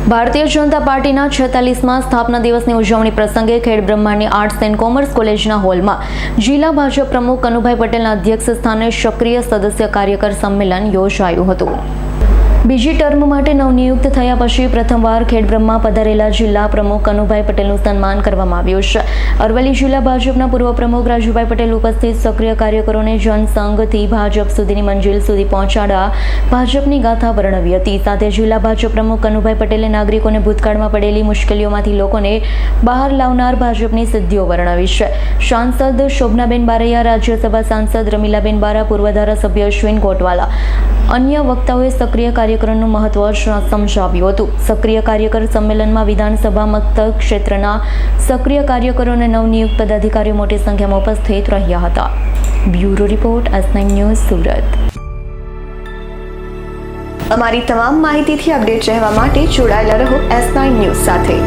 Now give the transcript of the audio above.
ભારતીય જનતા પાર્ટીના 46મા સ્થાપના દિવસની ઉજવણી પ્રસંગે ખેડબ્રહ્માની આર્ટ્સ એન્ડ કોમર્સ કોલેજના હોલમાં જિલ્લા ભાજપ પ્રમુખ કનુભાઈ પટેલના અધ્યક્ષ સ્થાને સક્રિય સદસ્ય કાર્યકર સંમેલન યોજાયું હતું। બીજી ટર્મ માટે નવનિયુક્ત થયા પછી પ્રથમવાર ખેડબ્રહ્મા પધારેલા જિલ્લા પ્રમુખ કનુભાઈ પટેલનું સન્માન કરવામાં આવ્યું છે। અરવલ્લી જિલ્લા ભાજપના પૂર્વ પ્રમુખ રાજુભાઈ પટેલ ઉપસ્થિત સક્રિય કાર્યકરોને જનસંઘથી ભાજપ સુધીની મંજિલ સુધી પહોંચાડવા ભાજપની ગાથા વર્ણવી હતી। સાથે જિલ્લા ભાજપ પ્રમુખ કનુભાઈ પટેલે નાગરિકોને ભૂતકાળમાં પડેલી મુશ્કેલીઓમાંથી લોકોને બહાર લાવનાર ભાજપની સિદ્ધિઓ વર્ણવી છે। સાંસદ શોભનાબેન બારૈયા, રાજ્યસભા સાંસદ રમીલાબેન બારા, પૂર્વ ધારાસભ્ય અશ્વિન કોટવાલા, અન્ય વક્તાઓએ સક્રિય કાર્યકરનું મહત્વ સમજાવ્યું હતું। સક્રિય કાર્યકર સંમેલનમાં વિધાનસભા મતદાન ક્ષેત્રના સક્રિય કાર્યકરો અને નવનિયુક્ત પદાધિકારીઓ મોટી સંખ્યામાં ઉપસ્થિત રહ્યા હતા। Bureau report, S9 news, Surat. અમારી તમામ માહિતીથી અપડેટ રહેવા માટે જોડાયેલા રહો S9 ન્યૂઝ સાથે।